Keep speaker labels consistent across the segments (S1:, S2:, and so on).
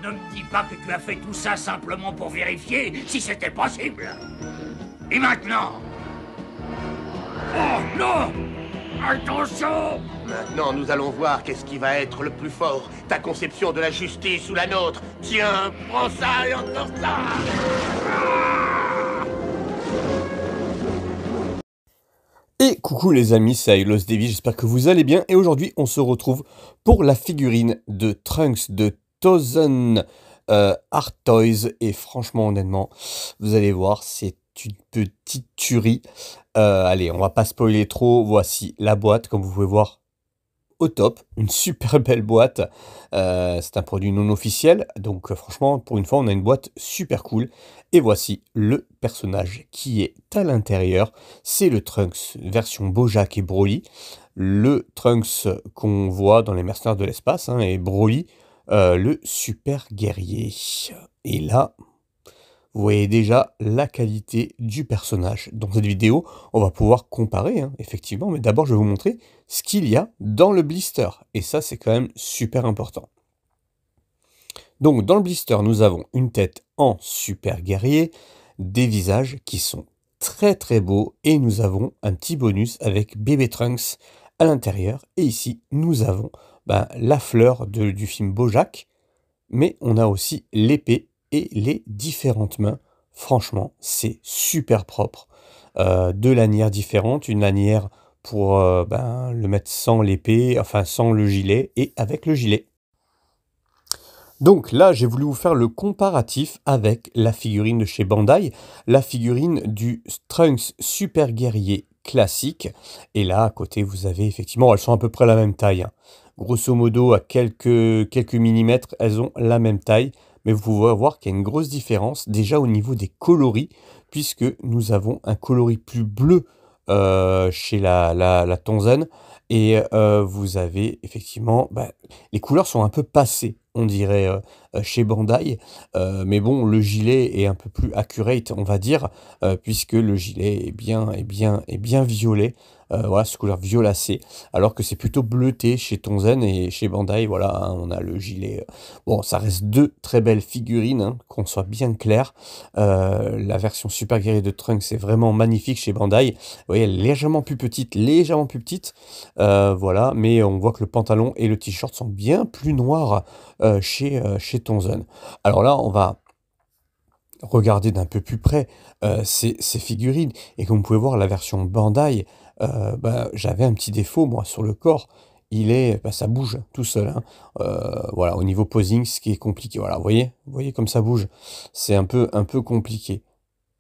S1: Ne me dis pas que tu as fait tout ça simplement pour vérifier si c'était possible. Et maintenant? Oh non! Attention!
S2: Maintenant, nous allons voir qu'est-ce qui va être le plus fort. Ta conception de la justice ou la nôtre. Tiens, prends ça et encore ça!
S3: Et coucou les amis, c'est Ailos Davy, j'espère que vous allez bien. Et aujourd'hui, on se retrouve pour la figurine de Trunks de Thousand Art Toys. Et franchement, honnêtement, vous allez voir, c'est une petite tuerie. Allez, on va pas spoiler trop. Voici la boîte, comme vous pouvez voir, au top. Une super belle boîte. C'est un produit non officiel. Donc franchement, pour une fois, on a une boîte super cool. Et voici le personnage qui est à l'intérieur. C'est le Trunks version Bojack et Broly. Le Trunks qu'on voit dans les Mercenaires de l'espace. Hein, et Broly, le super guerrier. Et là, vous voyez déjà la qualité du personnage. Dans cette vidéo, on va pouvoir comparer, hein, effectivement. Mais d'abord, je vais vous montrer ce qu'il y a dans le blister. Et ça, c'est quand même super important. Donc, dans le blister, nous avons une tête en super guerrier, des visages qui sont très très beaux. Et nous avons un petit bonus avec bébé Trunks à l'intérieur. Et ici, nous avons la fleur du film Bojack. Mais on a aussi l'épée et les différentes mains. Franchement, c'est super propre. Deux lanières différentes, une lanière pour le mettre sans l'épée, enfin sans le gilet, et avec le gilet. Donc là, j'ai voulu vous faire le comparatif avec la figurine de chez Bandai, la figurine du Trunks Super Guerrier classique. Et là, à côté, vous avez effectivement, elles sont à peu près la même taille, hein. Grosso modo, à quelques millimètres, elles ont la même taille. Mais vous pouvez voir qu'il y a une grosse différence déjà au niveau des coloris, puisque nous avons un coloris plus bleu chez la Tonzen. Et vous avez effectivement, les couleurs sont un peu passées, on dirait, chez Bandai. Mais bon, le gilet est un peu plus accurate, on va dire, puisque le gilet est bien violet. Voilà, ce couleur violacée, alors que c'est plutôt bleuté chez Tonzen et chez Bandai. Voilà, hein, on a le gilet. Bon, ça reste deux très belles figurines, hein, qu'on soit bien clair. La version Super Guerrier de Trunks c'est vraiment magnifique chez Bandai. Vous voyez, elle est légèrement plus petite, voilà, mais on voit que le pantalon et le t-shirt sont bien plus noirs chez Tonzen. Alors là, on va regarder d'un peu plus près ces figurines, et comme vous pouvez voir, la version Bandai, j'avais un petit défaut, moi, sur le corps. Ça bouge tout seul, hein. Voilà, au niveau posing, ce qui est compliqué. Voilà, vous voyez comme ça bouge. C'est un peu compliqué.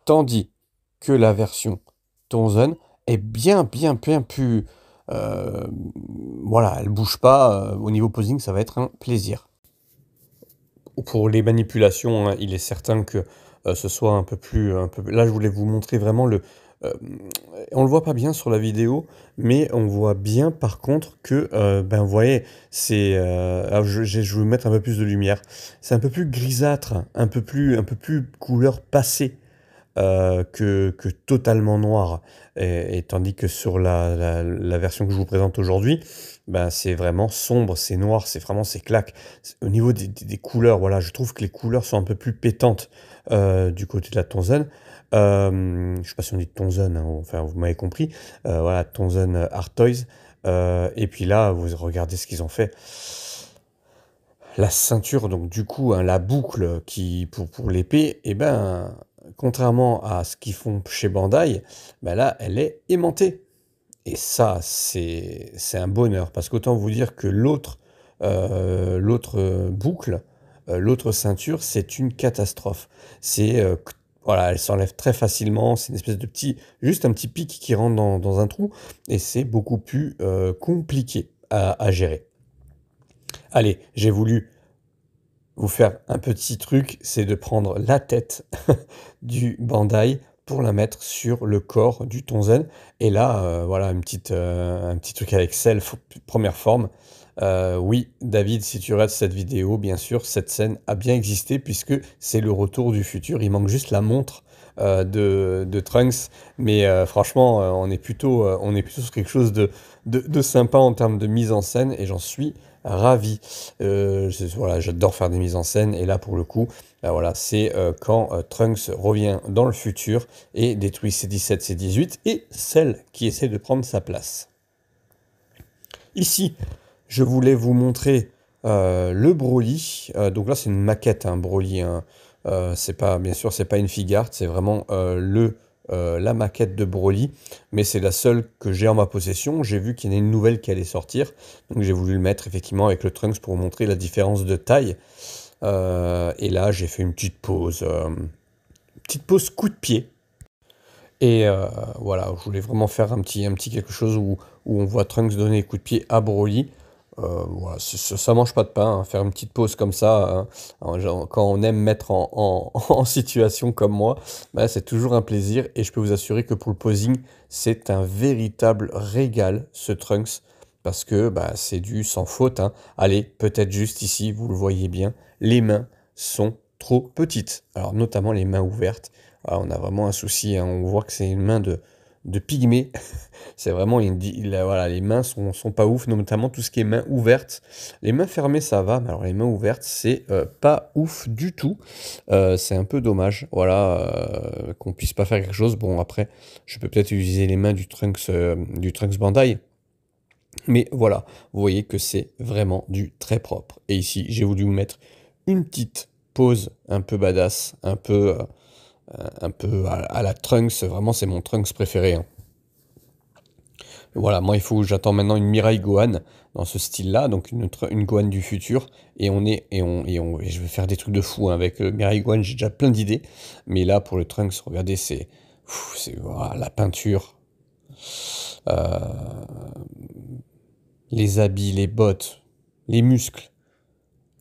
S3: Tandis que la version Tonzen est bien plus... voilà, elle bouge pas. Au niveau posing, ça va être un plaisir. Pour les manipulations, hein, il est certain que ce soit un peu plus... Là, je voulais vous montrer vraiment le... on le voit pas bien sur la vidéo, mais on voit bien par contre que, vous voyez, c'est... alors je vais vous mettre un peu plus de lumière. C'est un peu plus grisâtre, un peu plus couleur passée que totalement noir. Et tandis que sur la version que je vous présente aujourd'hui, c'est vraiment sombre, c'est noir, c'est claque. Au niveau des couleurs, voilà, je trouve que les couleurs sont un peu plus pétantes du côté de la Tonzen. Je sais pas si on dit Tonzen, hein, enfin vous m'avez compris. Voilà, Tonzen Art Toys. Et puis là, vous regardez ce qu'ils ont fait. La ceinture, donc du coup, hein, la boucle pour l'épée, contrairement à ce qu'ils font chez Bandai, là, elle est aimantée. Et ça, c'est un bonheur, parce qu'autant vous dire que l'autre boucle, l'autre ceinture, c'est une catastrophe. Voilà, elle s'enlève très facilement, c'est une espèce de juste un petit pic qui rentre dans un trou, et c'est beaucoup plus compliqué à gérer. Allez, j'ai voulu vous faire un petit truc, c'est de prendre la tête du Bandai pour la mettre sur le corps du Tonzen. Et là, voilà, un petit truc avec self, première forme. Oui, David, si tu regardes cette vidéo, bien sûr, cette scène a bien existé puisque c'est le retour du futur. Il manque juste la montre de Trunks, mais franchement, on est plutôt sur quelque chose de sympa en termes de mise en scène, et j'en suis ravi. Voilà, j'adore faire des mises en scène, et là pour le coup, voilà, c'est quand Trunks revient dans le futur et détruit C-17, C-18 et celle qui essaie de prendre sa place. Ici, je voulais vous montrer le Broly. Donc là, c'est une maquette, hein, Broly, hein. C'est pas, bien sûr, c'est pas une figure, c'est vraiment la maquette de Broly, mais c'est la seule que j'ai en ma possession. J'ai vu qu'il y en a une nouvelle qui allait sortir, donc j'ai voulu le mettre effectivement avec le Trunks pour vous montrer la différence de taille. Et là, j'ai fait une petite pause coup de pied. Et voilà, je voulais vraiment faire un petit quelque chose où on voit Trunks donner des coups de pied à Broly. Voilà, ça mange pas de pain, hein, faire une petite pause comme ça, hein, quand on aime mettre en situation comme moi, bah, c'est toujours un plaisir, et je peux vous assurer que pour le posing, c'est un véritable régal, ce Trunks, parce que bah, c'est du sans faute, hein. Allez, peut-être juste ici, vous le voyez bien, les mains sont trop petites, alors notamment les mains ouvertes. Ah, on a vraiment un souci, hein, on voit que c'est une main de pygmée. C'est vraiment, voilà, les mains sont pas ouf, notamment tout ce qui est main ouverte. Les mains fermées, ça va, mais alors les mains ouvertes, c'est pas ouf du tout. C'est un peu dommage, voilà, qu'on puisse pas faire quelque chose. Bon, après, je peux peut-être utiliser les mains du Trunks Bandai. Mais voilà, vous voyez que c'est vraiment du très propre. Et ici, j'ai voulu vous mettre une petite pause un peu badass, un peu à la Trunks. Vraiment, c'est mon Trunks préféré, hein. Voilà, moi j'attends maintenant une Mirai Gohan dans ce style-là, donc une Gohan du futur, et je vais faire des trucs de fou, hein, avec Mirai Gohan, j'ai déjà plein d'idées, mais là pour le Trunks, regardez, voilà, la peinture, euh, les habits, les bottes, les muscles.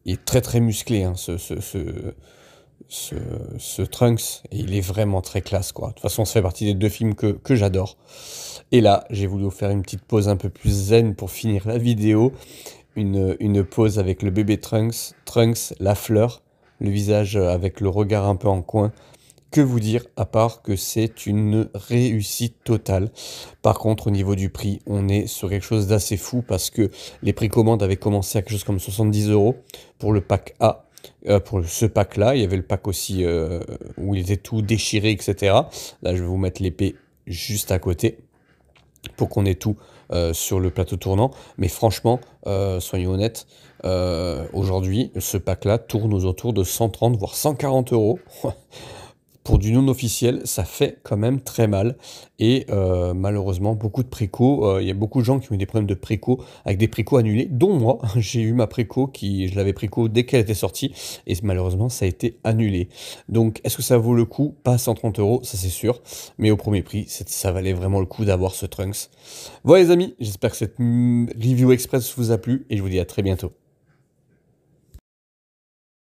S3: Il est très très musclé, hein, ce Trunks, et il est vraiment très classe, quoi. De toute façon, ça fait partie des deux films que j'adore. Et là, j'ai voulu vous faire une petite pause un peu plus zen pour finir la vidéo. Une pause avec le bébé Trunks, la fleur, le visage avec le regard un peu en coin. Que vous dire, à part que c'est une réussite totale. Par contre, au niveau du prix, on est sur quelque chose d'assez fou, parce que les précommandes avaient commencé à quelque chose comme 70 € pour le pack A. Pour ce pack-là, il y avait le pack aussi où il était tout déchiré, etc. Là, je vais vous mettre l'épée juste à côté pour qu'on ait tout sur le plateau tournant. Mais franchement, soyons honnêtes, aujourd'hui, ce pack-là tourne aux alentours de 130 voire 140 €. Pour du non officiel, ça fait quand même très mal. Et malheureusement, beaucoup de préco, il y a beaucoup de gens qui ont eu des problèmes de préco, avec des précos annulés, dont moi. J'ai eu ma préco, je l'avais préco dès qu'elle était sortie, et malheureusement, ça a été annulé. Donc, est-ce que ça vaut le coup? Pas 130 €, ça c'est sûr, mais au premier prix, ça valait vraiment le coup d'avoir ce Trunks. Voilà les amis, j'espère que cette review express vous a plu, et je vous dis à très bientôt.